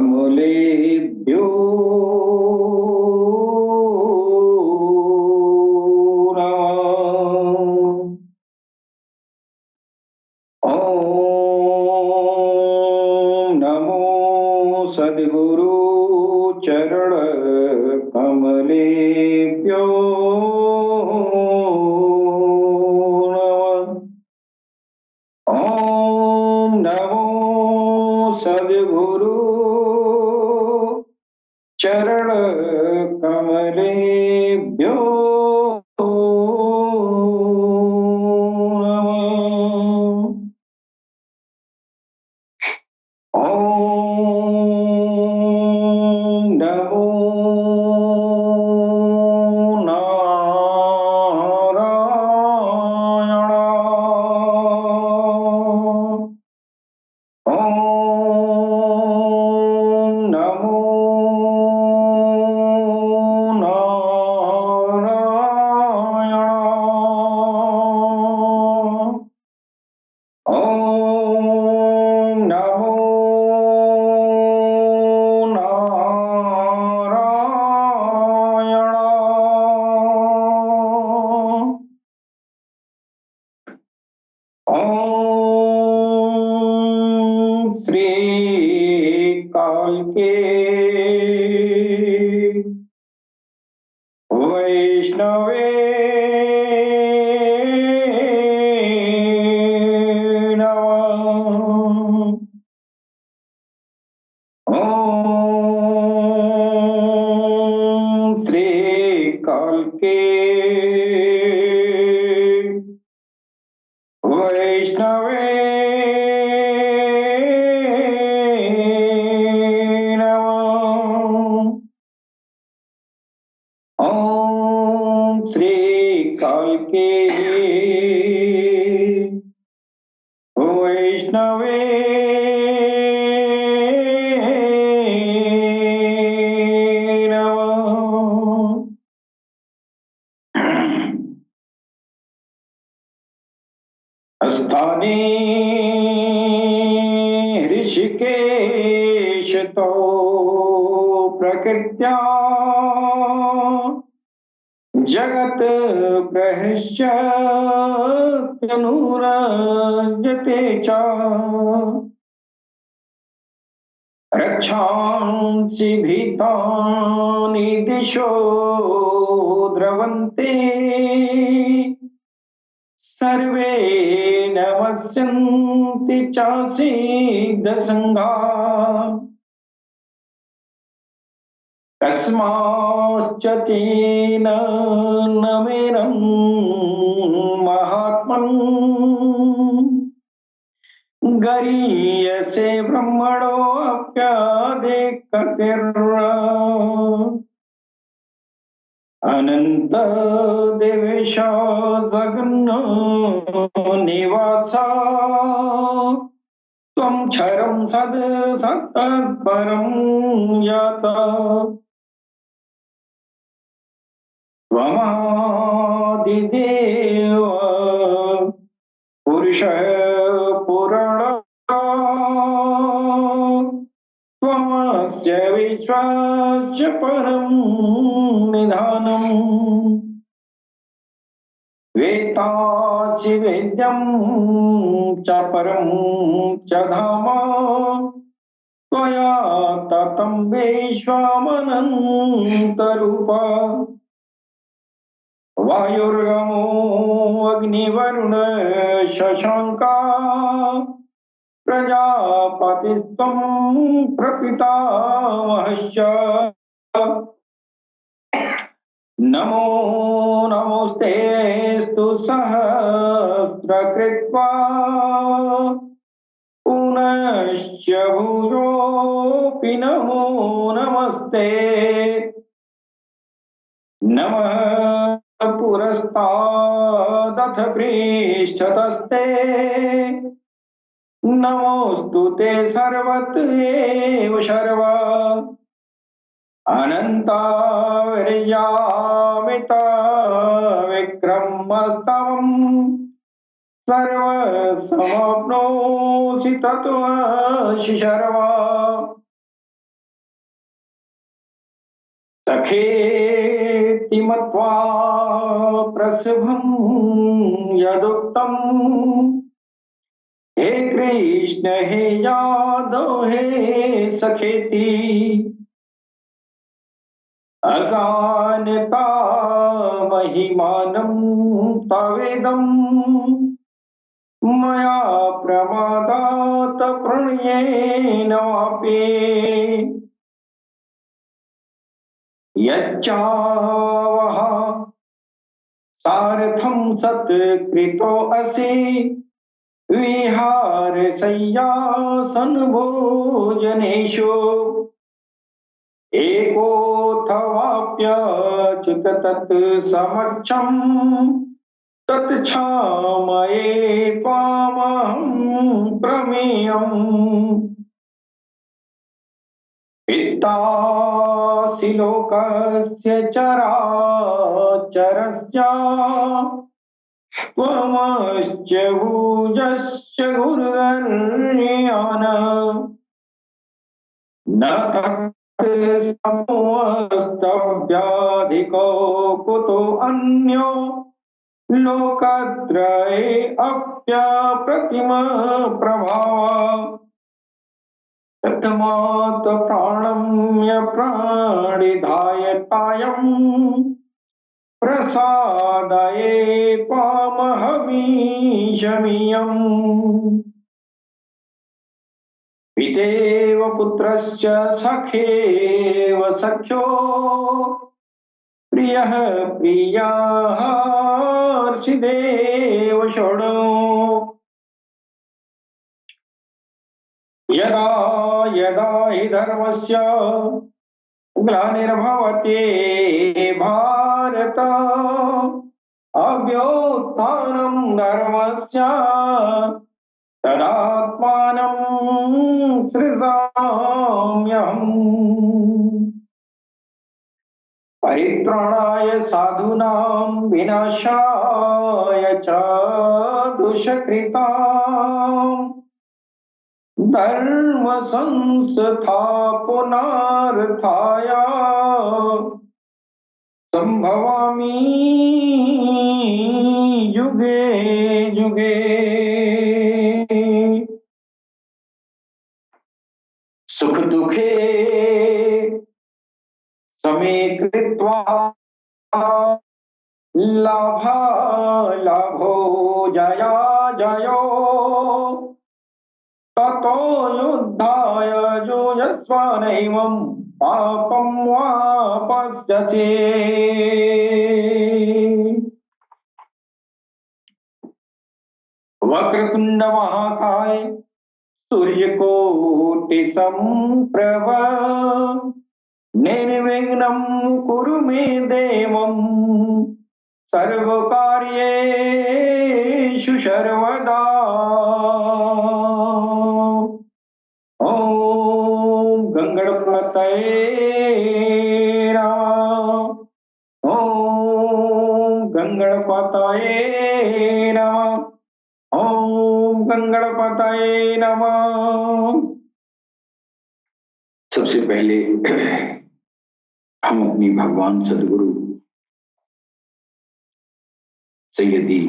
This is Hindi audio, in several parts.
कमलेभ्यो नमः। ॐ नमो सद्गुरु चरण कमलेभ्यो नमः। ॐ नमो सद्गुरु चरण कमलेभ्यो नमः। ॐ नमो नारायणाय। ॐ नमो नारायणाय। ॐ नमो नारायणाय। ॐ श्री कालके वैष्णवे नमः। ॐ श्री कालके वैष्णवे नमः। ॐ श्री कालके वैष्णवे नमः। स्थाने ऋषिकेश तो प्रकृत्या जगत प्रहस्यत्यनुरज्यते च रक्षांसि भीतानि दिशो द्रवन्ते सर्वे नमस्यन्ति चासीदसङ्गा कस्माच्च तेन नमेनं महात्मन् गरीयसे ब्रह्मणोऽप्यादिकर्त्रा अनंत देवेश जगन्नो निवासा त्वं क्षरं सद् सत्तत्परं यात त्वमादिदेव पुरुषः पुराणः त्वमस्य विश्वस्य परं निधानम् वेत्तासि वेद्यं च परं च धाम त्वया ततं विश्वमनन्तरूप वायुर्गमो अग्निवरुण शशाङ्का प्रजापतिस्त्वं प्रपितामहश्च नमो नमोस्तेऽस्तु सहस्रकृत्वा पुनश्च भूयोऽपि नमो नमस्ते नमः पुरस्तादथ पृष्ठतस्ते नमोऽस्तु ते सर्वत एव सर्वा अनन्ताविर्यामिता विक्रमस्तवम् सर्वसमाप्नोषि तत्त्वमसि सर्वा सखेति मत्वा प्रसभं यदुक्तम् हे कृष्ण हे यादव हे सखेति अजानता महिमानं तवेदम् मया प्रमादात् प्रणयेन वापि यच्चावः सारथं सत्कृतो असि विहारशय्यासन भोजनेषु एकोऽथवाप्यच्युत तत् समक्षम् तत्क्षामये त्वामहं प्रमेयम् पितासि लोकस्य चराचरस्य त्वमश्च भुजश्च गुरुर्यान न तत्समस्तव्याधिको कुतो अन्यो लोकत्रये अप्यप्रतिम प्रभाव तस्मात् प्राणम्य प्राणिधाय कायम् प्रसादये त्वामहमीशमियम् पितेव पुत्रस्य सखेव सख्यो प्रियः प्रियार्षिदेव शोणो यदा यदा हि धर्मस्य ग्लानिर्भवति भारत अभ्युत्थानं धर्मस्य तदात्मानं सृजाम्यहम् परित्राणाय साधूनां विनाशाय च दुष्कृताम् धर्म संस्थापनार्थाय संभवामि युगे युगे सुख दुखे समे कृत्वा लाभा लाभो जया जयो ततो युद्धाय युजस्व नैवं पापं वापस्यसि वक्रतुंड महाकाय सूर्यकोटि संप्रभ निर्विघ्नं कुरु मे देवं सर्वकार्येषु सर्वदा ओम गंगणपतये नमः ओम गंगणपतये नमः ओम गंगणपतये नमः। सबसे पहले हम अपनी भगवान सदगुरु सैयदी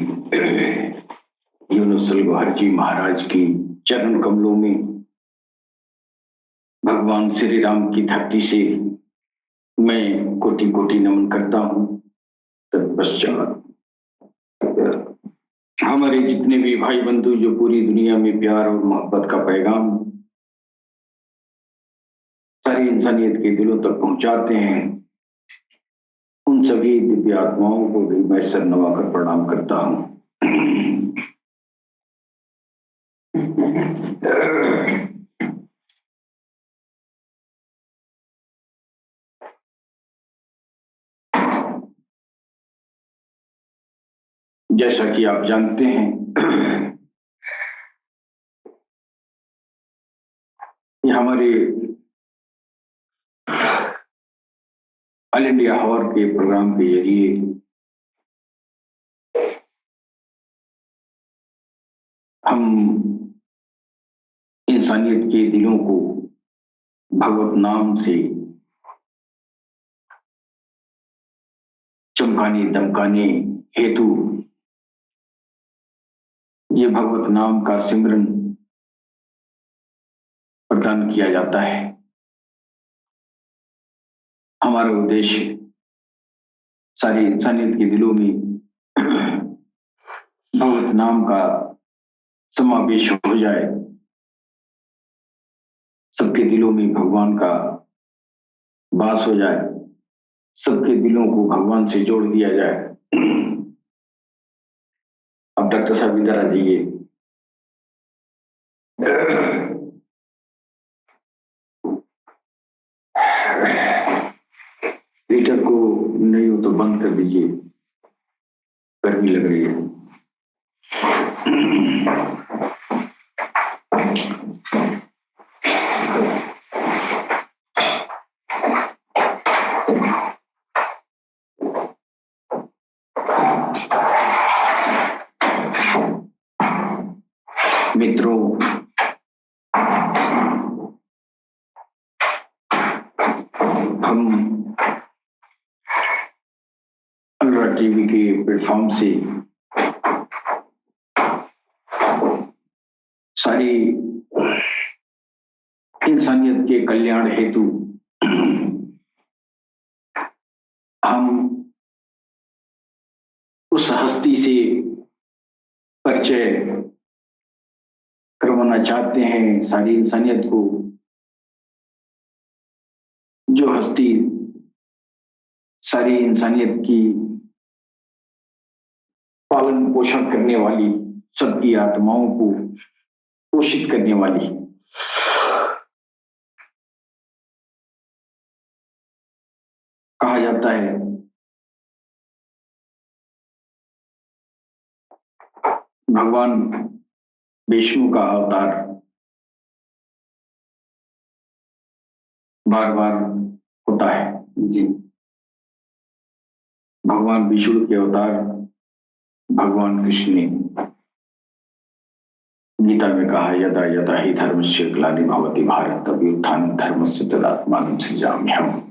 यूनुसल गौहर जी महाराज की चरण कमलों में भगवान श्री राम की धरती से मैं कोटि कोटि नमन करता हूं। तत्पश्चात हमारे जितने भी भाई बंधु जो पूरी दुनिया में प्यार और मोहब्बत का पैगाम सारी इंसानियत के दिलों तक पहुंचाते हैं, उन सभी दिव्य आत्माओं को भी मैं सर नवाकर प्रणाम करता हूं। जैसा कि आप जानते हैं ये हमारे ऑल इंडिया हॉर के प्रोग्राम के जरिए हम इंसानियत के दिलों को भगवत नाम से चमकाने दमकाने हेतु ये भगवत नाम का सिमरन प्रदान किया जाता है। हमारा उद्देश्य सारी इंसानियत के दिलों में भगवत नाम का समावेश हो जाए, सबके दिलों में भगवान का वास हो जाए, सबके दिलों को भगवान से जोड़ दिया जाए। अब डॉक्टर साहब इधर आ जाइए। हीटर को नहीं हो तो बंद कर दीजिए, गर्मी लग रही है। मित्रों, हम अलरा टीवी के प्लेटफॉर्म से सारी इंसानियत के कल्याण हेतु हम उस हस्ती से परिचय करवाना चाहते हैं सारी इंसानियत को, जो हस्ती सारी इंसानियत की पालन पोषण करने वाली, सबकी आत्माओं को पोषित करने वाली। कहा जाता है भगवान विष्णु का अवतार बार बार होता है जी। भगवान विष्णु के अवतार भगवान कृष्ण ने गीता में कहा, यदा यदा ही धर्मस्य ग्लानि भवति भारत तदुत्थानं धर्मस्य तदात्मानं सृजाम्यहम्।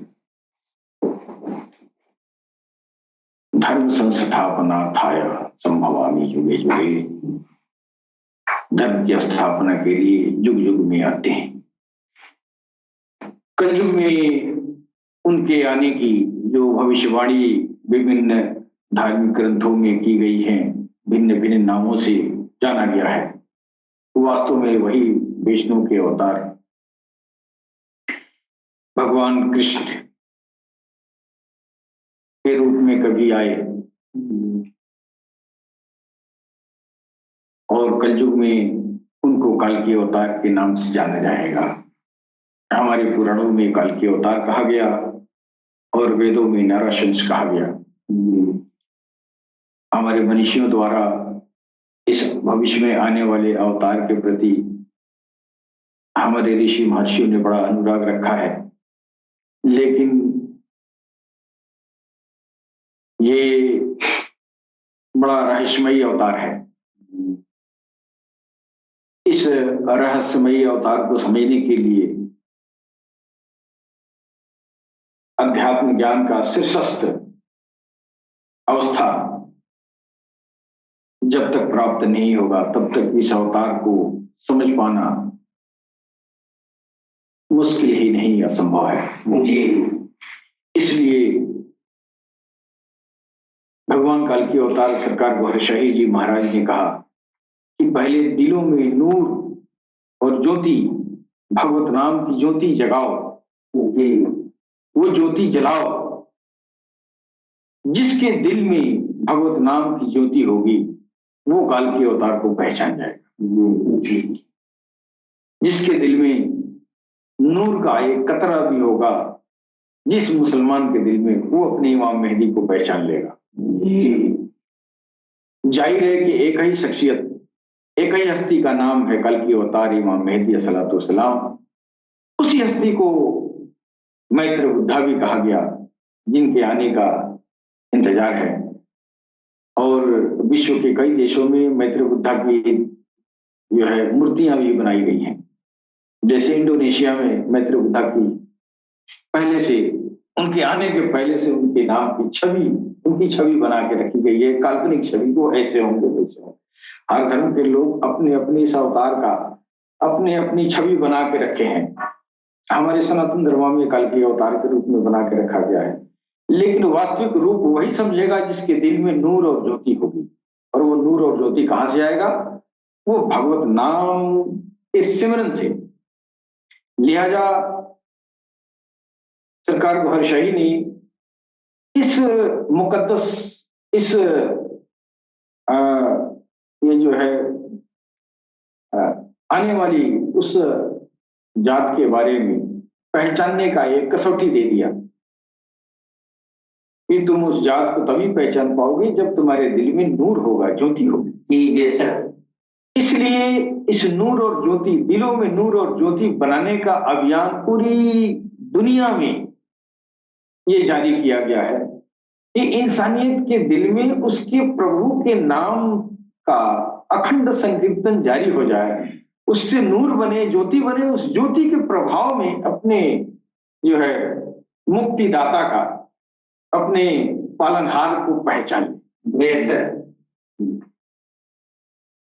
धर्म संस्थापनार्थाय संभवामि युगे युगे। धर्म की स्थापना के लिए युग युग में आते हैं। कलयुग में उनके आने की जो भविष्यवाणी विभिन्न धार्मिक ग्रंथों में की गई है, भिन्न भिन्न नामों से जाना गया है, वास्तव में वही विष्णु के अवतार भगवान कृष्ण के रूप में कभी आए और कलयुग में उनको काल के अवतार के नाम से जाना जाएगा। हमारे पुराणों में काल के अवतार कहा गया और वेदों में नरशंस कहा गया। हमारे मनीषियों द्वारा इस भविष्य में आने वाले अवतार के प्रति हमारे ऋषि महर्षियों ने बड़ा अनुराग रखा है, लेकिन ये बड़ा रहस्यमयी अवतार है। इस रहस्यमयी अवतार को समझने के लिए अध्यात्म ज्ञान का शीर्षस्थ अवस्था जब तक प्राप्त नहीं होगा तब तक इस अवतार को समझ पाना मुश्किल ही नहीं, असंभव है। इसलिए भगवान काल के अवतार सरकार गुहरशाही जी महाराज ने कहा कि पहले दिलों में नूर और ज्योति, भगवत नाम की ज्योति जगाओ, वो ज्योति जलाओ। जिसके दिल में भगवत नाम की ज्योति होगी वो काल के अवतार को पहचान जाएगा। जिसके दिल में नूर का एक कतरा भी होगा, जिस मुसलमान के दिल में, वो अपने इमाम मेहदी को पहचान लेगा। जाहिर है कि एक ही शख्सियत, एक ही हस्ती का नाम है कल की अवतार इमाम मेहदी अलैहिस्सलाम। उसी हस्ती को मैत्र बुद्धा भी कहा गया, जिनके आने का इंतजार है। और विश्व के कई देशों में मैत्र बुद्धा की जो है मूर्तियां भी बनाई गई हैं। जैसे इंडोनेशिया में मैत्र बुद्धा की पहले से उनके आने के पहले से उनके नाम की छवि, उनकी छवि बना के रखी गई है, काल्पनिक छवि, वो ऐसे होंगे वैसे होंगे। हर धर्म के लोग अपने अपने इस अवतार का अपने अपनी छवि बना के रखे हैं। हमारे सनातन धर्म में कल के अवतार के रूप में बना के रखा गया है, लेकिन वास्तविक रूप वही समझेगा जिसके दिल में नूर और ज्योति होगी। और वो नूर और ज्योति कहां से आएगा? वो भगवत नाम के सिमरन से। लिहाजा सरकार को हर्षही ने इस मुकद्दस, इस आ, ये जो है आ, आने वाली उस जात के बारे में पहचानने का एक कसौटी दे दिया कि तुम उस जात को तभी पहचान पाओगे जब तुम्हारे दिल में नूर होगा, ज्योति होगी। बेशक। इसलिए इस नूर और ज्योति, दिलों में नूर और ज्योति बनाने का अभियान पूरी दुनिया में ये जारी किया गया है कि इंसानियत के दिल में उसके प्रभु के नाम का अखंड संकीर्तन जारी हो जाए, उससे नूर बने, ज्योति बने, उस ज्योति के प्रभाव में अपने जो है मुक्तिदाता का, अपने पालनहार को पहचाने।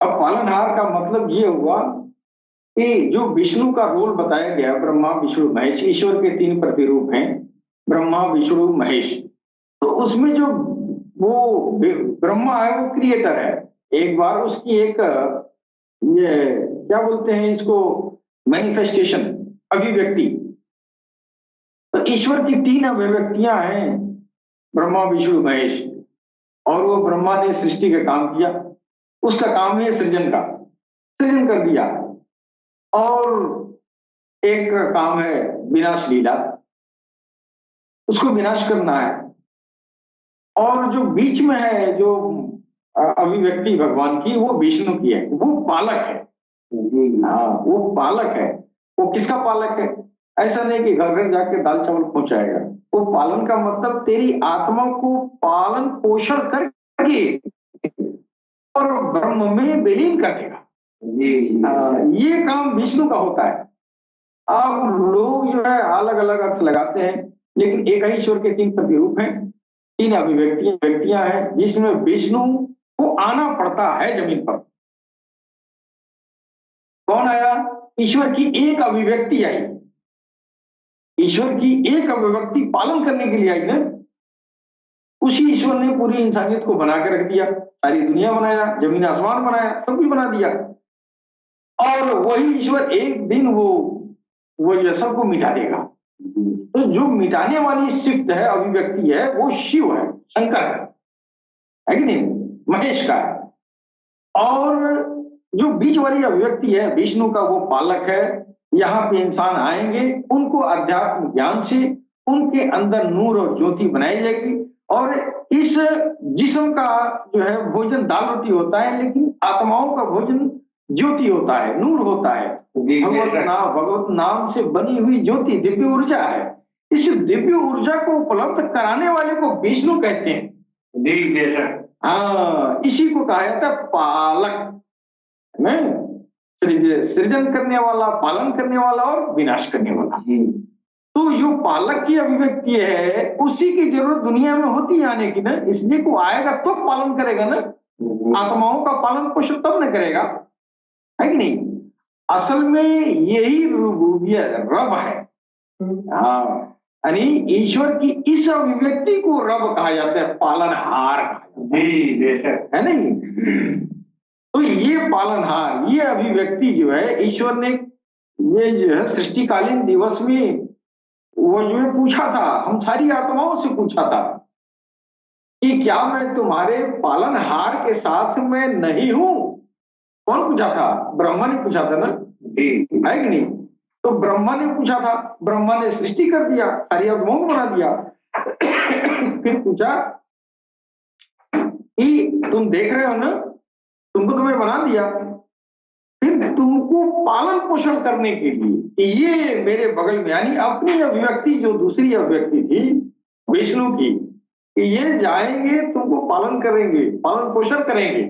अब पालनहार का मतलब ये हुआ कि जो विष्णु का रोल बताया गया, ब्रह्मा विष्णु महेश, ईश्वर के 3 प्रतिरूप हैं, ब्रह्मा विष्णु महेश। तो उसमें जो वो ब्रह्मा है वो क्रिएटर है, एक बार उसकी एक ये क्या बोलते हैं इसको, मैनिफेस्टेशन, अभिव्यक्ति। तो ईश्वर की 3 अभिव्यक्तियां हैं, ब्रह्मा विष्णु महेश। और वो ब्रह्मा ने सृष्टि का काम किया, उसका काम है सृजन का, सृजन कर दिया। और एक काम है विनाश लीला, उसको विनाश करना है। और जो बीच में है जो अभिव्यक्ति भगवान की, वो विष्णु की है, वो पालक है। हाँ, वो पालक है। वो किसका पालक है? ऐसा नहीं कि घर घर जाके दाल चावल पहुंचाएगा। वो पालन का मतलब तेरी आत्मा को पालन पोषण करके और ब्रह्म में विलीन कर देगा। ये काम विष्णु का होता है। अब लोग जो है अलग अलग अर्थ लगाते हैं, लेकिन एक ही ईश्वर के 3 प्रतिरूप हैं, 3 अभिव्यक्तियां हैं, जिसमें विष्णु को आना पड़ता है जमीन पर। कौन आया? ईश्वर की एक अभिव्यक्ति आई, ईश्वर की एक अभिव्यक्ति पालन करने के लिए आई ना। उसी ईश्वर ने पूरी इंसानियत को बना के रख दिया, सारी दुनिया बनाया, जमीन आसमान बनाया, सब कुछ बना दिया। और वही ईश्वर एक दिन वो जो सबको मिटा देगा। तो जो मिटाने वाली सिफ्त है, अभिव्यक्ति है, वो शिव है, शंकर है कि नहीं, महेश का है। और जो बीच वाली अभिव्यक्ति है विष्णु का, वो पालक है। यहाँ पे इंसान आएंगे, उनको अध्यात्म ज्ञान से उनके अंदर नूर और ज्योति बनाई जाएगी। और इस जिस्म का जो है भोजन दाल रोटी होता है, लेकिन आत्माओं का भोजन ज्योति होता है, नूर होता है। भगवत नाम से बनी हुई ज्योति दिव्य ऊर्जा है। इस दिव्य ऊर्जा को उपलब्ध कराने वाले को विष्णु कहते हैं। हाँ, इसी को कहा जाता है पालक, सृजन करने वाला, पालन करने वाला और विनाश करने वाला। तो जो पालक की अभिव्यक्ति है, उसी की जरूरत दुनिया में होती है आने की ना, इसलिए को आएगा तो पालन करेगा ना, आत्माओं का पालन पोषण तब न करेगा, है कि नहीं। असल में यही रब है। हाँ, यानी ईश्वर की इस अभिव्यक्ति को रब कहा जाता है, पालनहार है नहीं। तो ये पालनहार, ये अभिव्यक्ति जो है ईश्वर ने, ये जो है सृष्टिकालीन दिवस में वो जो है पूछा था, हम सारी आत्माओं से पूछा था कि क्या मैं तुम्हारे पालनहार के साथ में नहीं हूं। कौन पूछा था? ब्रह्मा ने पूछा था ना, है कि नहीं। तो ब्रह्मा ने पूछा था, ब्रह्मा ने सृष्टि कर दिया, सारी आत्माओं को बना दिया। फिर पूछा कि तुम देख रहे हो ना, तुमको तुम्हें बना दिया, फिर तुमको पालन पोषण करने के लिए ये मेरे बगल में, यानी अपनी अभिव्यक्ति जो दूसरी अभिव्यक्ति थी विष्णु की, ये जाएंगे तुमको पालन करेंगे, पालन पोषण करेंगे,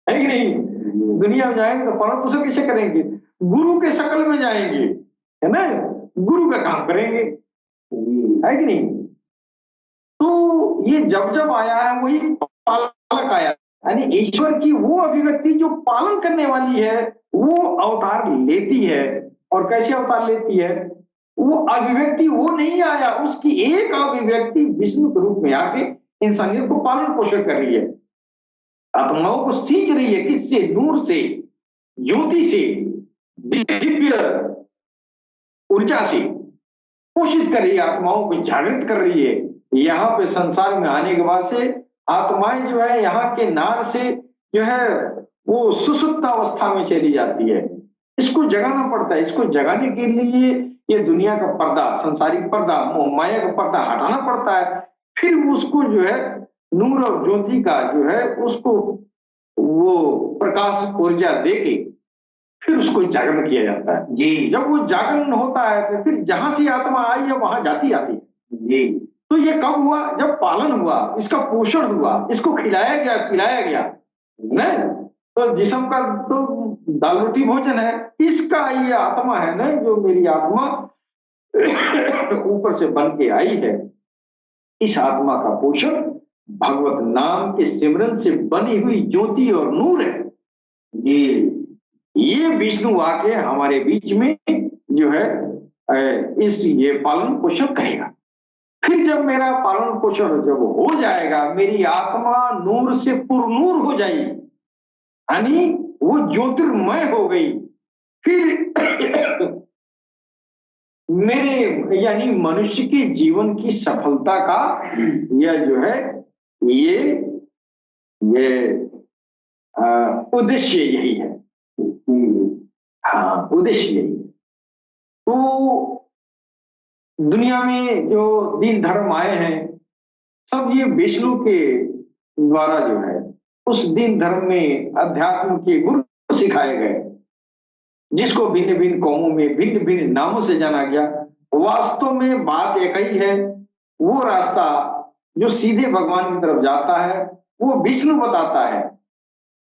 है कि नहीं। दुनिया में जाएंगे तो पालन पोषण कैसे करेंगे? गुरु के शकल में जाएंगे, है ना, गुरु का काम करेंगे। है कि नहीं? तो ये जब जब आया है वही पालक आया, यानी ईश्वर की वो अभिव्यक्ति जो पालन करने वाली है वो अवतार लेती है। और कैसे अवतार लेती है? वो अभिव्यक्ति वो नहीं आया, उसकी एक अभिव्यक्ति विष्णु के रूप में आके इंसानियत को पालन पोषण कर रही है, आत्माओं को सींच रही है। किससे? नूर से, ज्योति से, दिव्य ऊर्जा से पोषित कर रही है, आत्माओं को जागृत कर रही है। यहाँ पे संसार में आने के बाद से आत्माएं जो है यहाँ के नार से जो है वो सुसुप्त अवस्था में चली जाती है। इसको जगाना पड़ता है। इसको जगाने के लिए ये दुनिया का पर्दा, संसारिक पर्दा, मोह माया का पर्दा हटाना पड़ता है। फिर उसको जो है नूर और ज्योति का जो है उसको वो प्रकाश ऊर्जा देके फिर उसको जागरण किया जाता है। जी, जब वो जागरण होता है तो फिर जहां से आत्मा आई है वहां जाती आती है। जी, तो ये कब हुआ? जब पालन हुआ, इसका पोषण हुआ, इसको खिलाया गया, पिलाया गया। नहीं तो जिस्म का तो दाल रोटी भोजन है, इसका ये आत्मा है ना, जो मेरी आत्मा ऊपर से बन के आई है, इस आत्मा का पोषण भगवत नाम के सिमरन से बनी हुई ज्योति और नूर है। ये विष्णु आके हमारे बीच में जो है इस ये पालन पोषण करेगा। फिर जब मेरा पालन पोषण जब हो जाएगा, मेरी आत्मा नूर से पुरनूर हो जाएगी, यानी वो ज्योतिर्मय हो गई, फिर मेरे यानी मनुष्य के जीवन की सफलता का यह जो है ये उद्देश्य यही है। हाँ, उद्देश्य यही है। तो दुनिया में जो दीन धर्म आए हैं सब ये विष्णु के द्वारा जो है उस दीन धर्म में अध्यात्म के गुरु सिखाए गए, जिसको भिन्न भिन्न कौमों में भिन्न भिन्न नामों से जाना गया। वास्तव में बात एक ही है, वो रास्ता जो सीधे भगवान की तरफ जाता है वो विष्णु बताता है।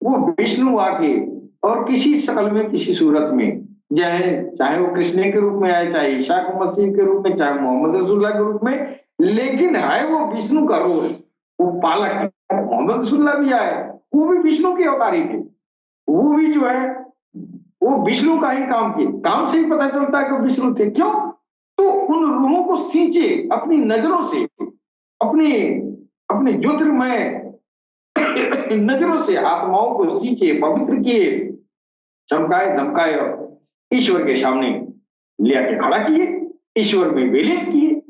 वो विष्णु आके और किसी शकल में, किसी सूरत में, चाहे वो कृष्ण के रूप में आए, चाहे ईसा को मसीह के रूप में, चाहे मोहम्मद रसूलुल्लाह के रूप में, लेकिन है वो विष्णु का रोल, वो पालक है। मोहम्मद रसूलुल्लाह भी आए, वो भी विष्णु के अवतारी थे। वो भी जो है वो विष्णु का ही काम किए। काम से ही पता चलता है कि विष्णु थे। क्यों? तो उन रूहों को सींचे अपनी नजरों से, अपने अपने ज्योतिर्मय नजरों से आत्माओं को सींचे, पवित्र किए, चमकाए धमकाए और ईश्वर के सामने ले आके खड़ा किए, ईश्वर में विलीन किए,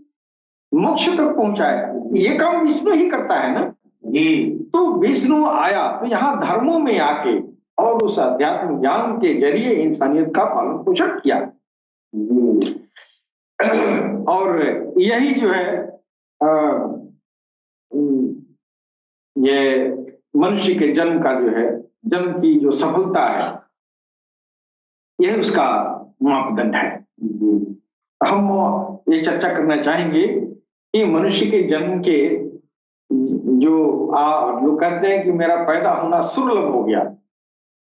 मोक्ष तक पहुंचाए। ये काम विष्णु ही करता है ना जी। तो विष्णु आया तो यहाँ धर्मों में आके और उस अध्यात्म ज्ञान के जरिए इंसानियत का पालन पोषण किया। और यही जो है ये मनुष्य के जन्म का जो है, जन्म की जो सफलता है, यह उसका मापदंड है। हम ये चर्चा करना चाहेंगे कि मनुष्य के जन्म के जो लोग कहते हैं कि मेरा पैदा होना सुलभ हो गया,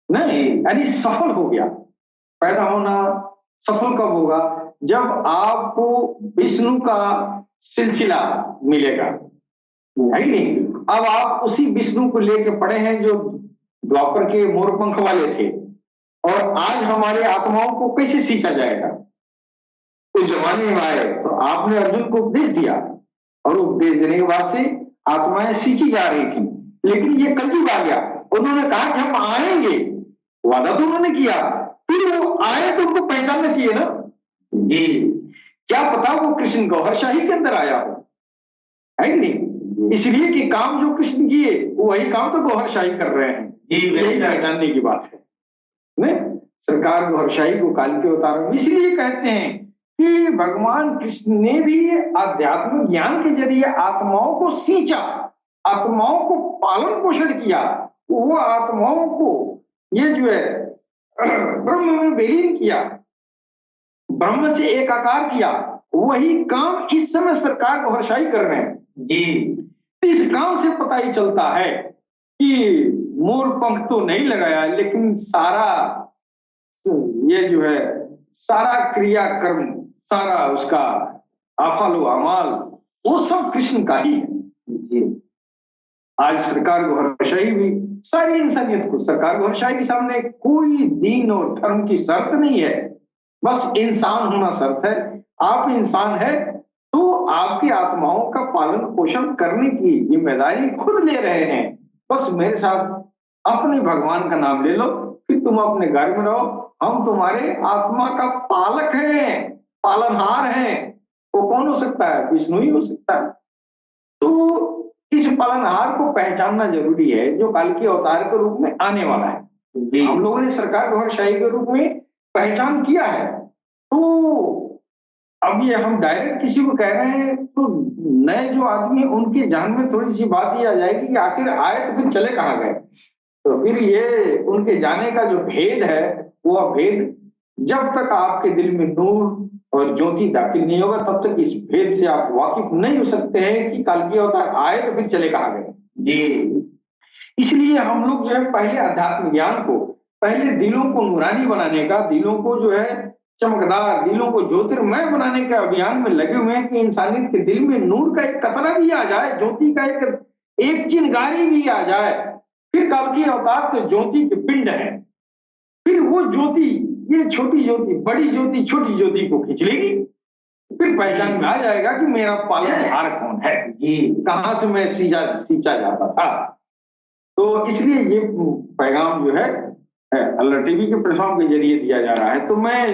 नहीं, यानी सफल हो गया। पैदा होना सफल कब होगा? जब आपको विष्णु का सिलसिला मिलेगा, है कि नहीं? अब आप उसी विष्णु को लेके पड़े हैं जो द्वापर के मोरपंख वाले थे, और आज हमारे आत्माओं को कैसे सींचा जाएगा? उस जमाने में आए तो आपने अर्जुन को उपदेश दिया, और उपदेश देने के बाद से आत्माएं सींची जा रही थी। लेकिन ये कलयुग आ गया, उन्होंने कहा कि हम आएंगे, वादा तो उन्होंने किया, फिर वो आए तो उनको पहचानना चाहिए ना जी। क्या पता वो कृष्ण गौहरशाही के अंदर आया हो, है कि नहीं? इसलिए कि काम जो कृष्ण किए वही काम तो गौहरशाही कर रहे हैं जी। यही पहचानने की बात है। नहीं, सरकार गौहरशाही को काल के अवतार में इसलिए कहते हैं कि भगवान कृष्ण ने भी आध्यात्मिक ज्ञान के जरिए आत्माओं को सींचा, आत्माओं को पालन पोषण किया। वो आत्माओं को ये जो है ब्रह्म में विलीन किया, ब्रह्म से एक आकार किया। वही काम इस समय सरकार गौहरशाही कर रहे हैं जी। इस काम से पता ही चलता है कि मोर पंख तो नहीं लगाया, लेकिन सारा ये जो है सारा क्रियाकर्म, सारा उसका आफालो अमाल, वो सब कृष्ण का ही है। आज सरकार घोरशाही भी सारी इंसानियत को, सरकार घोरशाही के सामने कोई दीन और धर्म की शर्त नहीं है, बस इंसान होना शर्त है। आप इंसान है तो आपकी आत्माओं का पालन पोषण करने की जिम्मेदारी खुद ले रहे हैं। बस मेरे साथ अपने भगवान का नाम ले लो, फिर तुम अपने घर में रहो, हम तुम्हारे आत्मा का पालक हैं, पालनहार हैं। वो कौन हो सकता है? विष्णु ही हो सकता है। तो इस पालनहार को पहचानना जरूरी है, जो कल के अवतार के रूप में आने वाला है। हम लोगों ने सरकार घोरशाही के रूप में पहचान किया है, तो अब ये हम डायरेक्ट किसी को कह रहे हैं तो नए जो आदमी है उनके जान में थोड़ी सी बात ये आ जाएगी कि आखिर आए तो फिर चले कहाँ गए। तो फिर ये उनके जाने का जो भेद है, वो भेद जब तक आपके दिल में नूर और ज्योति दाखिल नहीं होगा तब तक इस भेद से आप वाकिफ नहीं हो सकते हैं कि कल्कि अवतार आए तो फिर चले कहाँ गए जी। इसलिए हम लोग जो है पहले अध्यात्म ज्ञान को, पहले दिलों को नूरानी बनाने का, दिलों को जो है चमकदार, दिलों को ज्योतिर्मय बनाने के अभियान में लगे हुए हैं कि इंसानियत के दिल में नूर का एक कतरा भी आ जाए, ज्योति का एक चिनगारी भी आ जाए। फिर कल्कि अवतार तो ज्योति के पिंड है, फिर वो ज्योति, ये छोटी ज्योति बड़ी ज्योति छोटी ज्योति को खींच लेगी, फिर पहचान में आ जाएगा कि मेरा पालनहार कौन है, ये कहां से मैं सींचा जाता था। तो इसलिए ये पैगाम जो है अल्लाह टीवी के प्लेटफॉर्म के जरिए दिया जा रहा है। तो मैं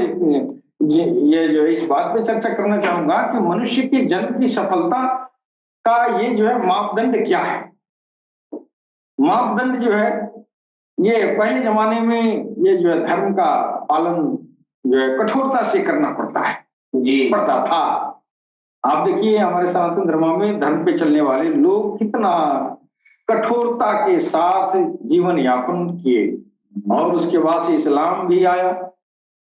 ये जो इस बात पे चर्चा करना चाहूंगा कि मनुष्य के जन्म की सफलता का ये जो है मापदंड क्या है। मापदंड जो है ये पहले जमाने में ये जो है धर्म का पालन जो है कठोरता से करना पड़ता है जी, पड़ता था। आप देखिए हमारे सनातन धर्म में धर्म पे चलने वाले लोग कितना कठोरता के साथ जीवन यापन किए, और उसके बाद से इस्लाम भी आया।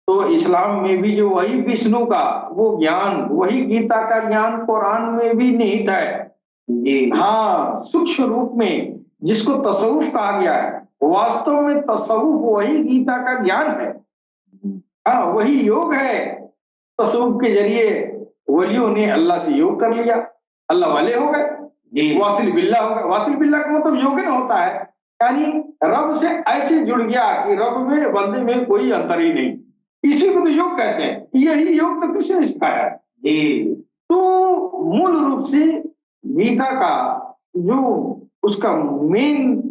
तो इस्लाम में भी जो वही विष्णु का वो ज्ञान, वही गीता का ज्ञान कुरान में भी निहित है जी। हाँ, सूक्ष्म रूप में जिसको तसव्वुफ कहा गया है, वास्तव में तसव्वुफ वही गीता का ज्ञान है। हाँ, वही योग है। तसव्वुफ के जरिए वलियों ने अल्लाह से योग कर लिया, अल्लाह वाले हो गए, वासिल बिल्ला हो गए। वासिल बिल्ला का मतलब योगन होता है, यानी रब से ऐसे जुड़ गया कि रब में बंदे में कोई अंतर ही नहीं। इसी को तो योग कहते हैं। यही योग तो कृष्ण ने सिखाया है। तो मूल रूप से गीता का जो उसका मेन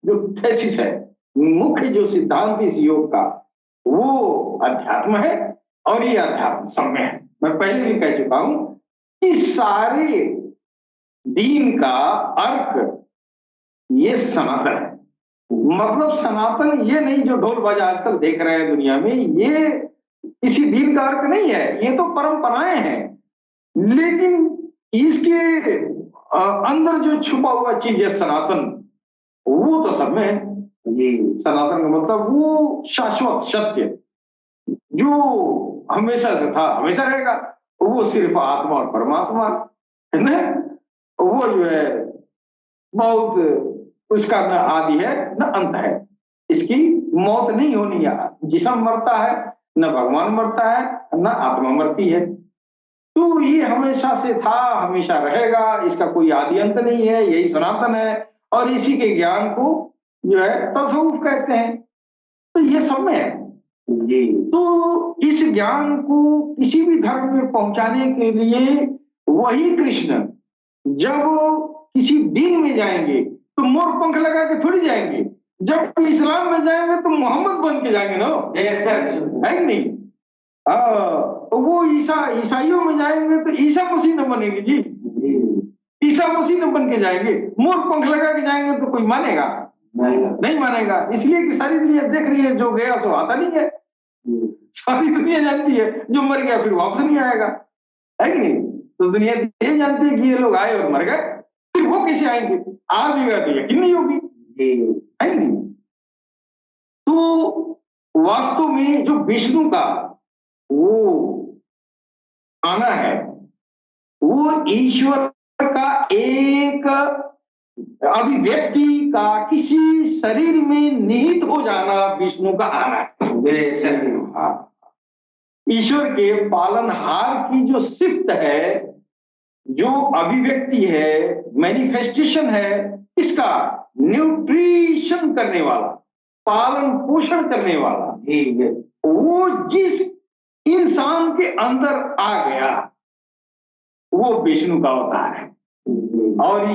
जो थेसिस है, मुख्य जो सिद्धांत इस योग का, वो अध्यात्म है, और ये अध्यात्म सम्य है। मैं पहले भी कह चुका हूं कि सारे दीन का अर्थ ये सनातन है। मतलब सनातन ये नहीं जो ढोल बाजा आजकल देख रहे हैं दुनिया में, ये किसी दीन का अर्थ नहीं है, ये तो परंपराएं हैं। लेकिन इसके अंदर जो छुपा हुआ चीज है सनातन, वो तो सब में है। ये सनातन का मतलब वो शाश्वत सत्य जो हमेशा से था, हमेशा रहेगा, वो सिर्फ आत्मा और परमात्मा है ना। वो जो है बहुत, उसका न आदि है न अंत है, इसकी मौत नहीं होनी है। जिस्म मरता है, न भगवान मरता है, न आत्मा मरती है। तो ये हमेशा से था, हमेशा रहेगा, इसका कोई आदि अंत नहीं है, यही सनातन है। और इसी के ज्ञान को जो है तसव्वुफ कहते हैं। तो ये सब में है जी। तो इस ज्ञान को किसी भी धर्म में पहुंचाने के लिए वही कृष्ण जब किसी दीन में जाएंगे तो मोर पंख लगा के थोड़ी जाएंगे, जब इस्लाम में जाएंगे तो मोहम्मद बन के जाएंगे ना, है कि नहीं। वो ईसाइयों में जाएंगे तो ईसा मसीह न बनेगी जी, ईसा मसीह न बन के जाएंगे। मोर पंख लगा के जाएंगे तो कोई मानेगा नहीं मानेगा। इसलिए कि सारी दुनिया देख रही है, जो गया सो आता नहीं है। सारी दुनिया जानती है जो मर गया फिर वापस नहीं आएगा, है कि नहीं। तो दुनिया ये जानती है कि ये लोग आए और मर गए, फिर वो कैसे आएंगे, आ भी गया तो यकीन नहीं होगी, है कि नहीं। तो वास्तव में जो विष्णु का वो आना है, वो ईश्वर का एक अभिव्यक्ति का किसी शरीर में निहित हो जाना विष्णु का आना है। ईश्वर के पालनहार की जो सिफ्त है, जो अभिव्यक्ति है, मैनिफेस्टेशन है, इसका न्यूट्रिशन करने वाला, पालन पोषण करने वाला, वो जिस इंसान के अंदर आ गया वो विष्णु का अवतार है। और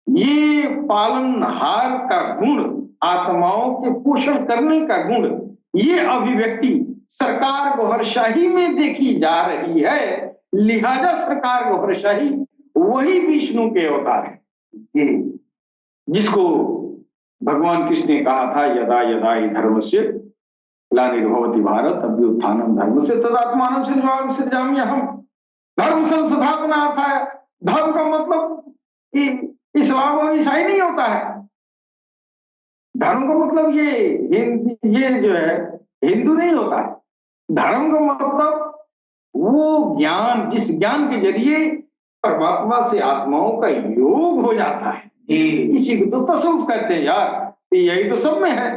ये पालनहार का गुण, आत्माओं के पोषण करने का गुण, ये अभिव्यक्ति सरकार गोहरशाही में देखी जा रही है। लिहाजा सरकार गोहरशाही वही विष्णु के अवतार है, जिसको भगवान कृष्ण ने कहा था, यदा यदा ही धर्मस्य ग्लानिर्भवति भारत अभ्युत्थानम धर्मस्य तदात्मानं सृजाम्यहम्। धर्म संस्थापनार्थाय, धर्म का मतलब इस्लाम और ईसाई नहीं होता है। धर्म का मतलब ये जो है हिंदू नहीं होता है। धर्म का मतलब वो ज्ञान, जिस ज्ञान के जरिए परमात्मा से आत्माओं का योग हो जाता है, इसी को तो तसव्वुफ कहते हैं यार। यही तो सब में है।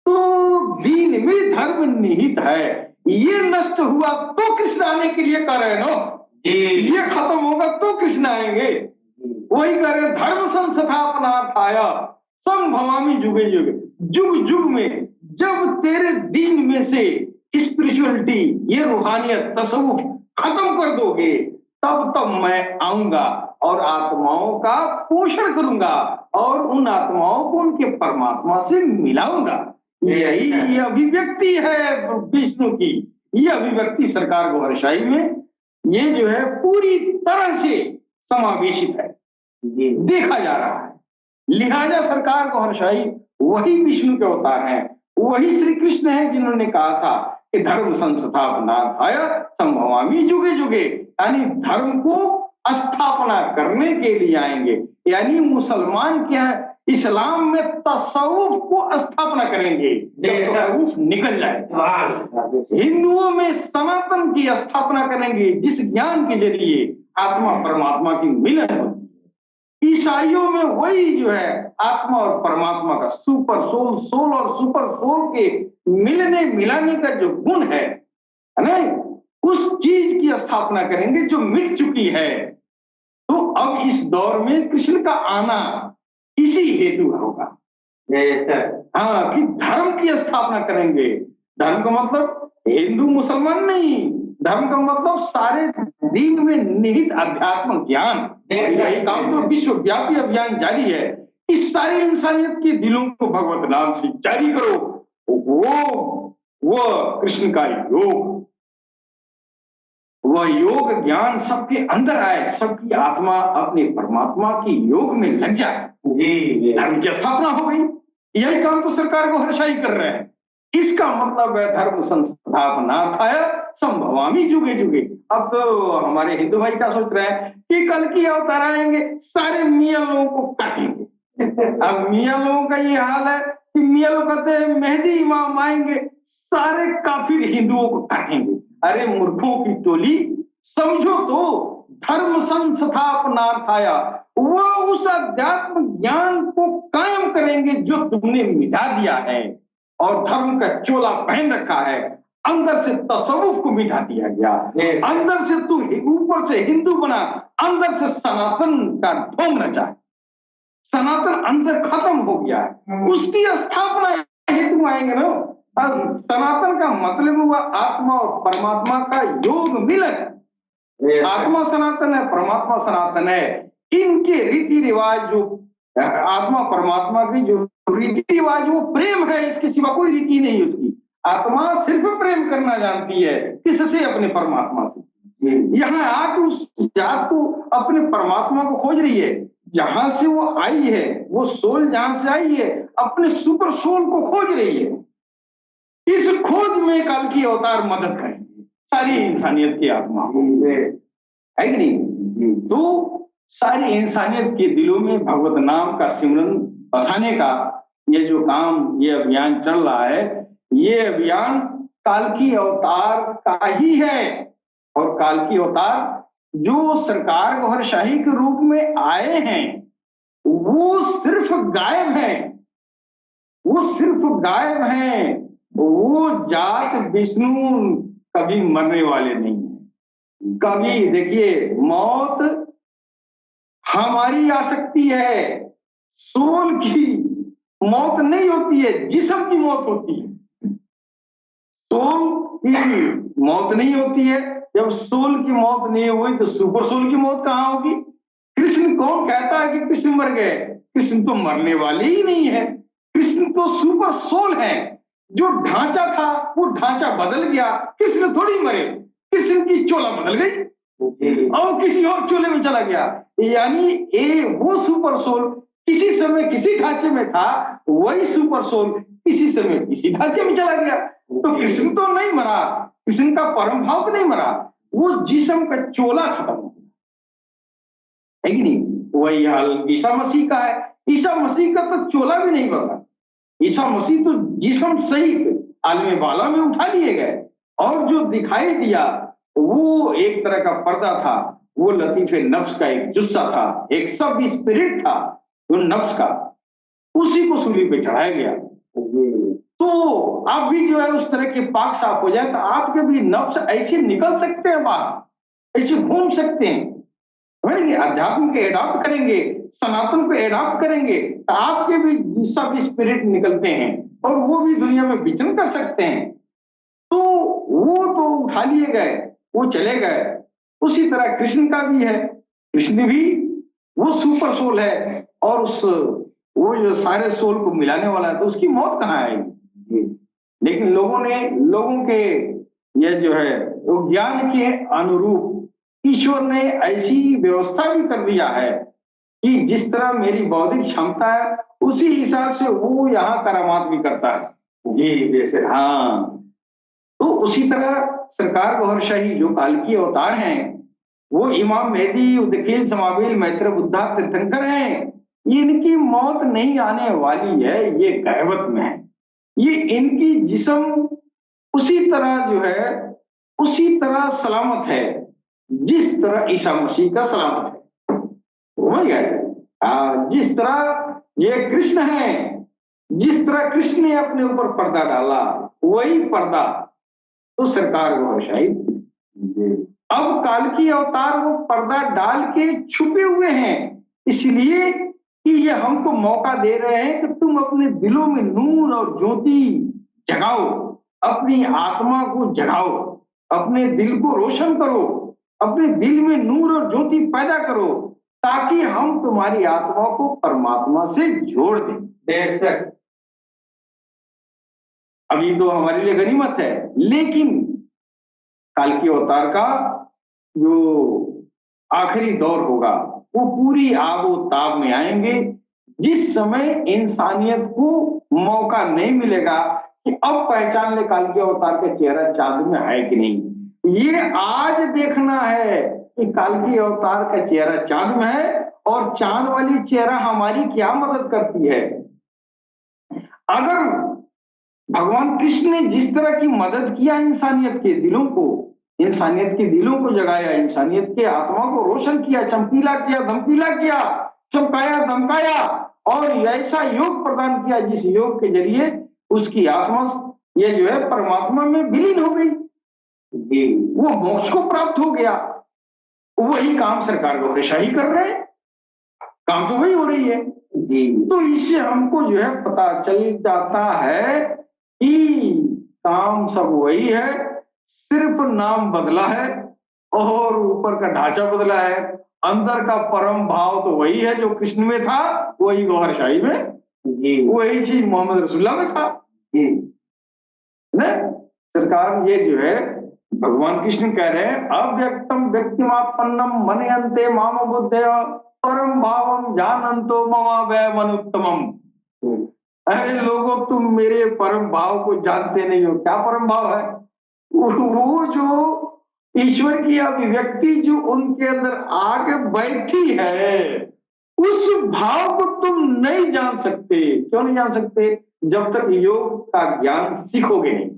तो दीन में धर्म निहित है। ये नष्ट हुआ तो कृष्ण आने के लिए कह रहे नो, ये खत्म होगा तो कृष्ण आएंगे। वही कह रहे, धर्म संस्थापनार्थाय संभवामि जुगे जुगे। जुग जुग में जब तेरे दीन में से स्पिरिचुअलिटी, ये रूहानियत, तसव्वुफ खत्म कर दोगे, तब मैं आऊंगा और आत्माओं का पोषण करूंगा और उन आत्माओं को उनके परमात्मा से मिलाऊंगा। यही ये अभिव्यक्ति है विष्णु की। ये अभिव्यक्ति सरकार गोहरशाही में ये जो है पूरी तरह से समावेशित है, देखा जा रहा है। लिहाजा सरकार गोहरशाही वही विष्णु के अवतार हैं, वही श्री कृष्ण है जिन्होंने कहा था कि धर्म संस्थापनार्थाय संभवामि जुगे जुगे, यानी धर्म को स्थापना करने के लिए आएंगे। यानी मुसलमान क्या है, इस्लाम में तसव्वुफ को स्थापना करेंगे जब तसव्वुफ निकल जाए। हिंदुओं में सनातन की स्थापना करेंगे, जिस ज्ञान के जरिए आत्मा परमात्मा की मिलन होती है। ईसाइयों में वही जो है आत्मा और परमात्मा का सुपर सोल, सोल और सुपर सोल के मिलने मिलाने का जो गुण है ना, उस चीज की स्थापना करेंगे जो मिट चुकी है। तो अब इस दौर में कृष्ण का आना इसी हेतु होगा। हाँ, कि धर्म की स्थापना करेंगे। धर्म का मतलब हिंदू मुसलमान नहीं, धर्म का मतलब सारे दीन में निहित अध्यात्म ज्ञान। यही काम तो विश्वव्यापी अभियान जारी है। इस सारी इंसानियत के दिलों को भगवत नाम से जारी करो। वो कृष्ण का योग, वह योग ज्ञान सबके अंदर आए, सबकी आत्मा अपने परमात्मा की योग में लग जाए। धर्म की स्थापना हो गई। यही काम तो सरकार गोहरशाही कर रहे हैं। इसका मतलब है धर्म संस्थापनार्थाय संभवामि जुगे जुगे। अब तो हमारे हिंदू भाई क्या सोच रहे हैं कि कल की अवतार आएंगे, सारे मियां लोगों को काटेंगे। अब मियां लोगों का ये हाल है कि मियां लोग कहते हैं मेहदी इमाम आएंगे, सारे काफिर हिंदुओं को काटेंगे। अरे मूर्खों की टोली, समझो तो धर्म संस्थापनार्थाय, वो उस अध्यात्म ज्ञान को कायम करेंगे जो तुमने मिटा दिया है और धर्म का चोला पहन रखा है। अंदर से तसव्वुफ को मिटा दिया गया। अंदर से तू ऊपर से हिंदू बना, अंदर से सनातन का ढोंग रचा। सनातन अंदर खत्म हो गया है, उसकी स्थापना हेतु आएंगे ना। सनातन का मतलब हुआ आत्मा और परमात्मा का योग मिलन। आत्मा सनातन है, परमात्मा सनातन है। इनके रीति रिवाज, जो आत्मा परमात्मा की जो रीति रिवाज, वो प्रेम है, इसके सिवा कोई रीति नहीं उसकी। आत्मा सिर्फ प्रेम करना जानती है, किससे? अपने परमात्मा से। यहाँ आके उस जात को, अपने परमात्मा को खोज रही है। जहां से वो आई है, वो सोल जहां से आई है, अपने सुपर सोल को खोज रही है। इस खोज में कल की अवतार मदद करेंगे सारी इंसानियत की आत्मा है कि नहीं? तो सारी इंसानियत के दिलों में भगवत नाम का सिमरन बसाने का ये जो काम, ये अभियान चल रहा है, ये अभियान काल की अवतार का ही है। और काल की अवतार जो सरकार गोहरशाही के रूप में आए हैं, वो सिर्फ गायब हैं, वो सिर्फ गायब हैं। वो जात विष्णु कभी मरने वाले नहीं है। कभी देखिए, मौत हमारी आ सकती है, सोल की मौत नहीं होती है, जिस्म की मौत होती है। सोल की मौत नहीं होती है। जब सोल की मौत नहीं हुई तो सुपर सोल की मौत कहां होगी? कृष्ण कौन कहता है कि कृष्ण मर गए? कृष्ण तो मरने वाले ही नहीं है। कृष्ण तो सुपर सोल है। जो ढांचा था वो ढांचा बदल गया। कृष्ण थोड़ी मरे, कृष्ण की चोला बदल गई और किसी और चोले में चला गया। यानी वो सुपर सोल किसी समय किसी ढांचे में था, वही सुपर सोल किसी समय किसी ढांचे में चला गया। तो कृष्ण तो नहीं मरा, कृष्ण का परम भाव तो नहीं मरा, वो जिस्म का चोला खत्म हो गया, है कि नहीं? वही हाल ईसा मसीह का है। ईसा मसीह का तो चोला भी नहीं बदला। ईसा मसीह तो जिस्म सहित आलमे वाला में उठा लिए गए और जो दिखाई दिया वो एक तरह का पर्दा था। वो लतीफे नफ्स का एक जुस्सा था, एक सब स्पिरिट था जो नफ्स का, उसी को सूली पे चढ़ाया गया। तो आप भी जो है उस तरह के पाक साफ हो जाए तो आपके भी नफ्स ऐसे निकल सकते हैं बाहर, ऐसे घूम सकते हैं। समझेंगे? अध्यात्म के एडॉप्ट करेंगे, सनातन को एडॉप्ट करेंगे तो आपके भी सब स्पिरिट निकलते हैं और वो भी दुनिया में विचरण कर सकते हैं। तो वो तो उठा लिए गए, वो चले गए। उसी तरह कृष्ण का भी है। कृष्ण भी वो सुपर सोल है और उस वो जो सारे सोल को मिलाने वाला है, तो उसकी मौत कहाँ आएगी? लेकिन लोगों के ये जो है वो ज्ञान के अनुरूप ईश्वर ने ऐसी व्यवस्था भी कर दिया है कि जिस तरह मेरी बौद्धिक क्षमता है उसी हिसाब से वो यहाँ करामात भी करता है। जी जैसे हाँ, तो उसी तरह सरकार गौहर शाही जो काल की अवतार हैं, वो इमाम मेहदी, उदखिल, समावेल, मैत्र, बुद्धा, तीर्थंकर हैं। इनकी मौत नहीं आने वाली है, ये गैबत में है। ये इनकी जिस्म उसी तरह जो है उसी तरह सलामत है जिस तरह ईसा मसीह का सलामत है। समझ गए? जिस तरह ये कृष्ण है, जिस तरह कृष्ण ने अपने ऊपर पर्दा डाला, वही पर्दा तो सरकार गौर शाही अब काल की अवतार वो पर्दा डाल के छुपे हुए हैं, इसलिए कि ये हमको मौका दे रहे हैं कि तुम अपने दिलों में नूर और ज्योति जगाओ, अपनी आत्मा को जगाओ, अपने दिल को रोशन करो, अपने दिल में नूर और ज्योति पैदा करो, ताकि हम तुम्हारी आत्मा को परमात्मा से जोड़ दें। बेशक अभी तो हमारे लिए गनीमत है, लेकिन काल की अवतार का जो आखिरी दौर होगा वो पूरी आबो ताब में आएंगे, जिस समय इंसानियत को मौका नहीं मिलेगा कि अब पहचान ले काल के अवतार का चेहरा चांद में है कि नहीं। ये आज देखना है कि काल की अवतार का चेहरा चांद में है और चांद वाली चेहरा हमारी क्या मदद करती है। अगर भगवान कृष्ण ने जिस तरह की मदद किया इंसानियत के दिलों को, इंसानियत के दिलों को जगाया, इंसानियत के आत्मा को रोशन किया, चमकीला किया, धमकीला किया, चमकाया, धमकाया और ऐसा योग प्रदान किया जिस योग के जरिए उसकी आत्मा ये जो है परमात्मा में विलीन हो गई, वो मोक्ष को प्राप्त हो गया। वही काम सरकार गौरशाही कर रहे हैं, काम तो वही हो रही है जी। तो इससे हमको जो है पता चल जाता है कि काम सब वही है, सिर्फ नाम बदला है और ऊपर का ढांचा बदला है। अंदर का परम भाव तो वही है जो कृष्ण में था, वही गौहर शाही में जी, वही चीज मोहम्मद रसूलुल्लाह में था जी। ना सरकार ये जो है भगवान कृष्ण कह रहे हैं, अव्यक्तम व्यक्तिमापन्नम मनयन्ते माम बुद्धय परम भावम जानन्तो ममावय मनुत्तमम। अरे लोगों, तुम मेरे परम भाव को जानते नहीं हो। क्या परम भाव है? वो जो ईश्वर की अभिव्यक्ति जो उनके अंदर आके बैठी है, उस भाव को तुम नहीं जान सकते। क्यों नहीं जान सकते? जब तक योग का ज्ञान सीखोगे नहीं,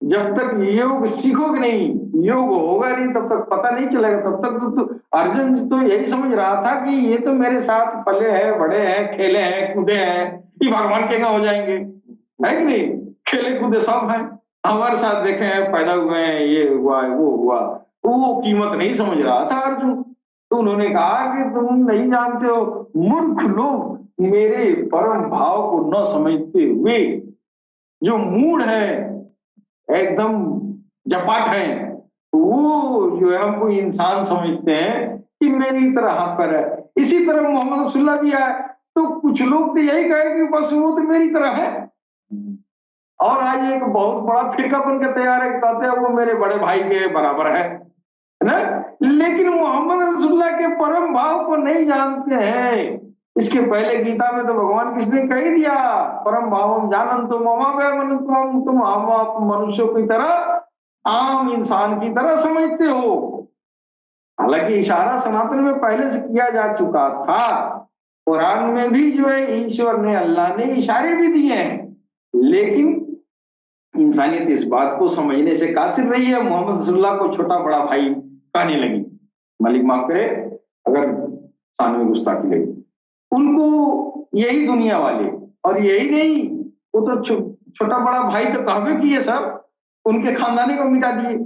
जब तक योग सीखोगे नहीं, योग होगा नहीं, तब तक पता नहीं चलेगा। तब तक तो अर्जुन तो यही समझ रहा था कि ये तो मेरे साथ पले हैं, बड़े हैं, खेले हैं, कूदे हैं, ये भगवान के हो जाएंगे, है कि नहीं? खेले कूदे सब हैं, हमारे साथ देखे हैं, पैदा हुए हैं, ये हुआ है, वो हुआ। वो कीमत नहीं समझ रहा था अर्जुन। तो उन्होंने कहा कि तुम नहीं जानते हो, मूर्ख लोग मेरे परम भाव को न समझते हुए, जो मूढ़ है, एकदम जपाट है, वो जो है हमको इंसान समझते हैं कि मेरी तरह हाथ पर है। इसी तरह मोहम्मद रसूलुल्लाह भी है, तो कुछ लोग तो यही कहे कि बस वो तो मेरी तरह है। और आज एक बहुत बड़ा फिरका बन के तैयार है, कहते हैं वो मेरे बड़े भाई के बराबर है ना। लेकिन मोहम्मद रसूलुल्लाह के परम भाव को नहीं जानते हैं। इसके पहले गीता में तो भगवान कृष्ण ने कह ही दिया, परम भावम जानन्तु मम तुम हम आप मनुष्यों की तरह, आम इंसान की तरह समझते हो। हालांकि इशारा सनातन में पहले से किया जा चुका था। कुरान में भी जो है ईश्वर ने, अल्लाह ने इशारे भी दिए हैं, लेकिन इंसानियत इस बात को समझने से कासिर रही है, मोहम्मद रसूलुल्लाह को छोटा बड़ा भाई कहने लगी। मालिक माफ करे अगर शान में गुस्ताखी लगी। उनको यही दुनिया वाले, और यही नहीं, वो तो छोटा बड़ा भाई तो कहवे किए सब, उनके खानदानी को मिटा दिए।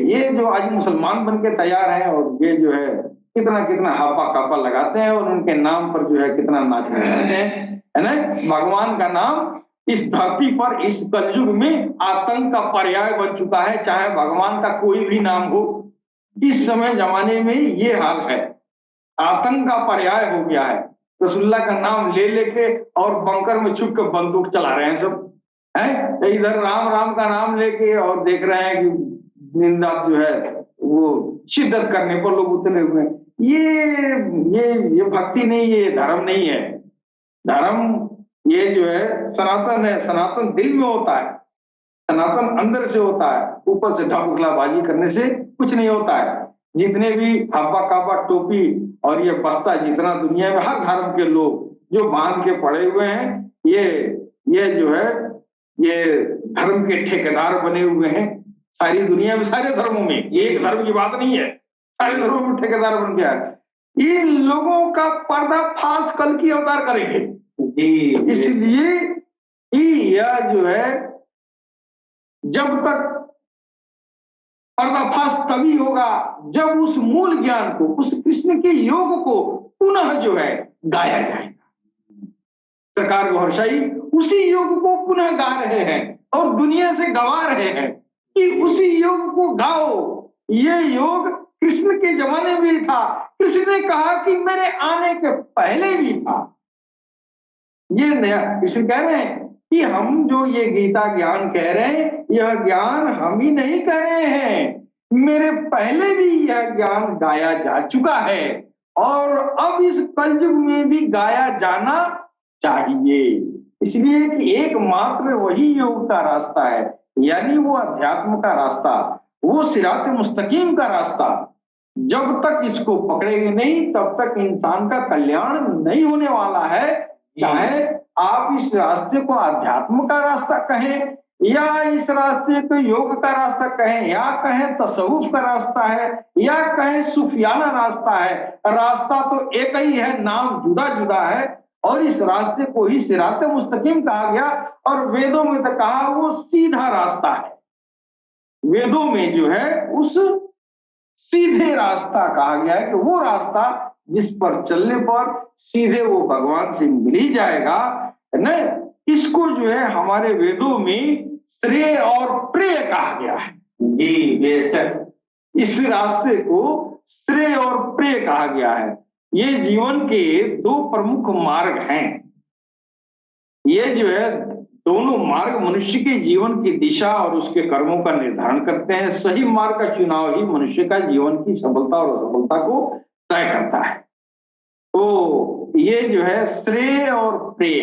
ये जो आज मुसलमान बन के तैयार है, और ये जो है कितना कितना हापा कापा लगाते हैं, और उनके नाम पर जो है कितना नाच लगाते हैं, है ना। भगवान का नाम इस धरती पर इस कलयुग में आतंक का पर्याय बन चुका है, चाहे भगवान का कोई भी नाम हो। इस समय जमाने में ये हाल है, आतंक का पर्याय हो गया है। रसूलुल्लाह का नाम ले लेके और बंकर में छुप कर बंदूक चला रहे हैं सब, है इधर राम राम का नाम लेके, और देख रहे हैं कि निंदा जो है वो शिद्दत करने पर लोग उतरे हुए हैं। ये भक्ति नहीं, ये धर्म नहीं है। धर्म ये जो है सनातन है, सनातन दिल में होता है, सनातन अंदर से होता है, ऊपर से ढाकुखलाबाजी करने से कुछ नहीं होता है। जितने भी हब्बा काबा टोपी और ये बस्ता, जितना दुनिया में हर धर्म के लोग जो बांध के पड़े हुए हैं, ये जो है ये धर्म के ठेकेदार बने हुए हैं। सारी दुनिया में सारे धर्मों में, ये एक धर्म की बात नहीं है, सारे धर्मों में ठेकेदार बन गया है। इन लोगों का पर्दाफाश कल की अवतार करेंगे जी। इसलिए यह जो है जब तक पर्दाफाश तभी होगा जब उस मूल ज्ञान को, उस कृष्ण के योग को पुनः जो है गाया जाएगा। सरकार गौरशाही उसी योग को पुनः गा रहे हैं और दुनिया से गवा रहे हैं कि उसी योग को गाओ। ये योग कृष्ण के जमाने में भी था, कृष्ण ने कहा कि मेरे आने के पहले भी था। ये नया कृष्ण कह रहे हैं कि हम जो ये गीता ज्ञान कह रहे हैं, यह ज्ञान हम ही नहीं कह रहे हैं, मेरे पहले भी यह ज्ञान गाया जा चुका है, और अब इस कलयुग में भी गाया जाना चाहिए। इसलिए कि एकमात्र वही योग का रास्ता है, यानी वो अध्यात्म का रास्ता, वो सिरात मुस्तकीम का रास्ता। जब तक इसको पकड़ेंगे नहीं, तब तक इंसान का कल्याण नहीं होने वाला है। चाहे आप इस रास्ते को अध्यात्म का रास्ता कहें, या इस रास्ते को योग का रास्ता कहें, या कहें तसव्वुफ का रास्ता है, या कहें सूफियाना रास्ता है, रास्ता तो एक ही है, नाम जुदा जुदा है। और इस रास्ते को ही सिरात मुस्तकीम कहा गया, और वेदों में तो कहा वो सीधा रास्ता है। वेदों में जो है उस सीधे रास्ता कहा गया है कि वो रास्ता जिस पर चलने पर सीधे वो भगवान से मिल ही जाएगा, है ना। इसको जो है हमारे वेदों में श्रेय और प्रेय कहा गया है जी। बेशक इस रास्ते को श्रेय और प्रेय कहा गया है। ये जीवन के दो प्रमुख मार्ग हैं। ये जो है दोनों मार्ग मनुष्य के जीवन की दिशा और उसके कर्मों का निर्धारण करते हैं। सही मार्ग का चुनाव ही मनुष्य का जीवन की सफलता और असफलता को तय करता है। तो ये जो है श्रेय और प्रेय,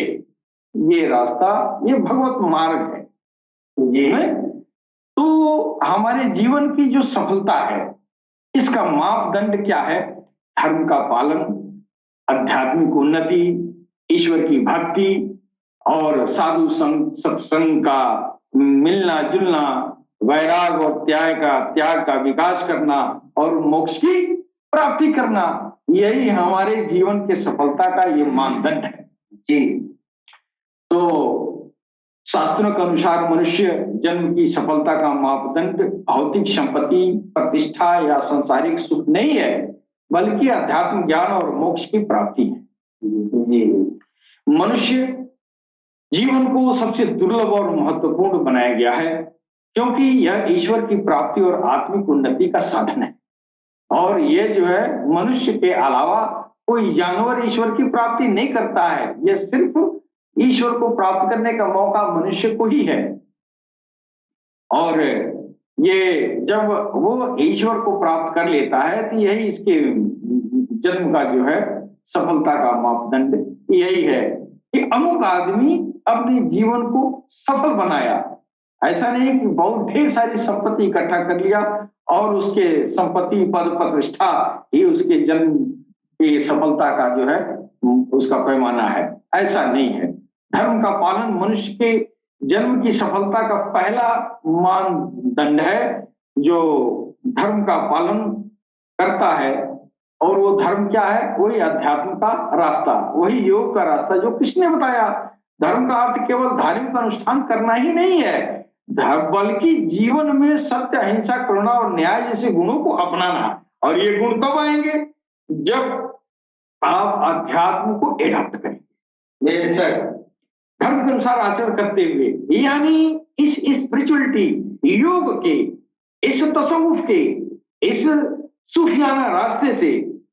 ये रास्ता, ये भगवत मार्ग है ये है। तो हमारे जीवन की जो सफलता है, इसका मापदंड क्या है? धर्म का पालन, आध्यात्मिक उन्नति, ईश्वर की भक्ति और साधु संग सत्संग का मिलना जुलना, वैराग और त्याग का विकास करना और मोक्ष की प्राप्ति करना, यही हमारे जीवन के सफलता का ये मानदंड है जी। तो शास्त्रों के अनुसार मनुष्य जन्म की सफलता का मापदंड भौतिक संपत्ति, प्रतिष्ठा या सांसारिक सुख नहीं है, बल्कि अध्यात्म ज्ञान और मोक्ष की प्राप्ति है। मनुष्य जीवन को सबसे दुर्लभ और महत्वपूर्ण बनाया गया है, क्योंकि यह ईश्वर की प्राप्ति और आत्मिक उन्नति का साधन है। और ये जो है मनुष्य के अलावा कोई जानवर ईश्वर की प्राप्ति नहीं करता है। यह सिर्फ ईश्वर को प्राप्त करने का मौका मनुष्य को ही है। और ये जब वो ईश्वर को प्राप्त कर लेता है तो यही इसके जन्म का जो है सफलता का मापदंड यही है कि अमुक आदमी अपने जीवन को सफल बनाया। ऐसा नहीं कि बहुत ढेर सारी संपत्ति इकट्ठा कर लिया और उसके संपत्ति पद प्रतिष्ठा ही उसके जन्म की सफलता का जो है उसका पैमाना है। ऐसा नहीं है। धर्म का पालन मनुष्य के जन्म की सफलता का पहला मानदंड है। जो धर्म का पालन करता है, और वो धर्म क्या है? वही अध्यात्म का रास्ता, वही योग का रास्ता जो किसने बताया। धर्म का अर्थ केवल धार्मिक अनुष्ठान करना ही नहीं है, बल्कि जीवन में सत्य, अहिंसा, करुणा और न्याय जैसे गुणों को अपनाना। और ये गुण कब आएंगे? जब आप अध्यात्म को एडॉप्ट करेंगे। जैसे धर्म के अनुसार आचरण करते हुए, यानी इस स्पिरिचुअलिटी, योग के, इस तसव्वुफ के, इस सूफियाना रास्ते से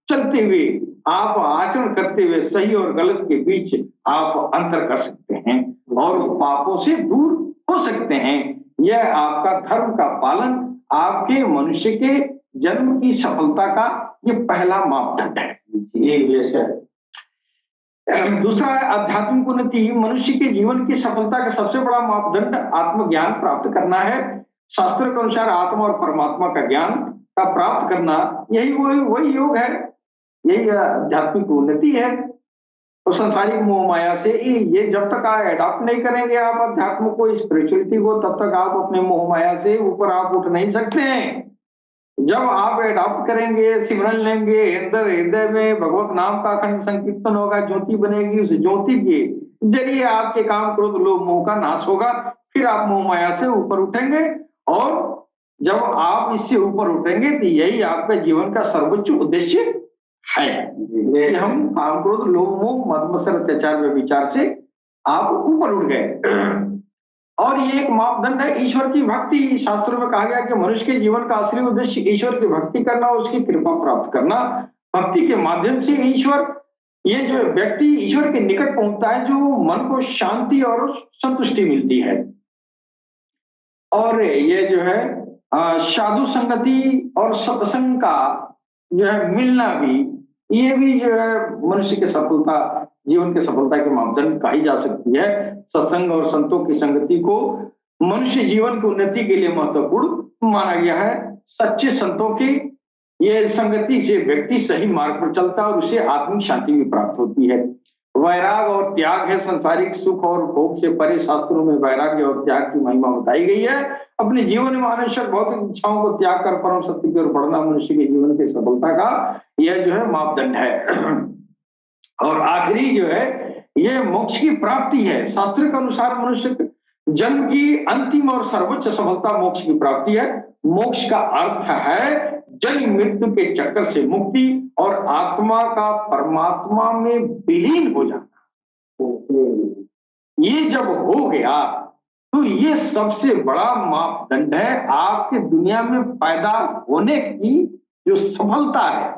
चलते हुए आप आचरण करते हुए सही और गलत के बीच आप अंतर कर सकते हैं और पापों से दूर हो सकते हैं। यह आपका धर्म का पालन आपके मनुष्य के जन्म की सफलता का ये पहला मापदंड है। ये दूसरा है आध्यात्मिक उन्नति। मनुष्य के जीवन की सफलता का सबसे बड़ा मापदंड आत्मज्ञान प्राप्त करना है। शास्त्रों के अनुसार आत्मा और परमात्मा का ज्ञान का प्राप्त करना यही वही योग है, यही आध्यात्मिक उन्नति है। और संसारिक मोह माया से ये जब तक आप एडॉप्ट नहीं करेंगे आप अध्यात्म को, स्पिरिचुअलिटी को, तब तक आप अपने मोह माया से ऊपर आप उठ नहीं सकते हैं। जब आप एडॉप्ट करेंगे, सिमरन लेंगे, हृदय में भगवत नाम का अखंड संकीर्तन होगा, ज्योति बनेगी, उस ज्योति के जरिए आपके काम क्रोध लोभ मोह का नाश होगा। फिर आप मोह माया से ऊपर उठेंगे, और जब आप इससे ऊपर उठेंगे तो यही आपका जीवन का सर्वोच्च उद्देश्य है कि हम काम क्रोध लोभ मोह मद मत्सर अत्याचार व्यभिचार से आप ऊपर उठ गए। और ये एक मापदंड है ईश्वर की भक्ति। शास्त्रों में कहा गया कि मनुष्य के जीवन का असली उद्देश्य ईश्वर की भक्ति करना, उसकी कृपा प्राप्त करना। भक्ति के माध्यम से ईश्वर, ये जो व्यक्ति ईश्वर के निकट पहुंचता है, जो मन को शांति और संतुष्टि मिलती है। और ये जो है साधु संगति और सत्संग का जो है मिलना भी, ये भी जो है मनुष्य के सफलता, जीवन के सफलता के मापदंड कही जा सकती है। सत्संग और संतों की संगति को मनुष्य जीवन की उन्नति के लिए महत्वपूर्ण माना गया है। सच्चे संतों की ये संगति से व्यक्ति सही मार्ग पर चलता है और उसे आत्मिक शांति भी प्राप्त होती है। वैराग और त्याग है संसारिक सुख और भोग से परे। शास्त्रों में वैराग्य और त्याग की महिमा बताई गई है। अपने जीवन में आवश्यक भौतिक इच्छाओं को त्याग कर परम सत्य की ओर बढ़ना मनुष्य के जीवन की सफलता का यह जो है मापदंड है। और आखिरी जो है ये मोक्ष की प्राप्ति है। शास्त्र के अनुसार मनुष्य जन्म की अंतिम और सर्वोच्च सफलता मोक्ष की प्राप्ति है। मोक्ष का अर्थ है जन्म मृत्यु के चक्कर से मुक्ति और आत्मा का परमात्मा में विलीन हो जाना। ये जब हो गया तो ये सबसे बड़ा मापदंड है आपके दुनिया में पैदा होने की जो सफलता है।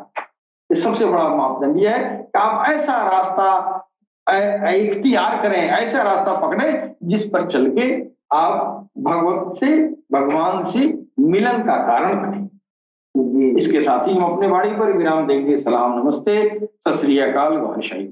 ये सबसे बड़ा मापदंड ये है कि आप ऐसा रास्ता इख्तियार करें, ऐसा रास्ता पकड़ें जिस पर चल के आप भगवान से मिलन का कारण बने। इसके साथ ही हम अपने वाणी पर विराम देंगे। सलाम, नमस्ते, सत श्री अकाल, वाहिशाही।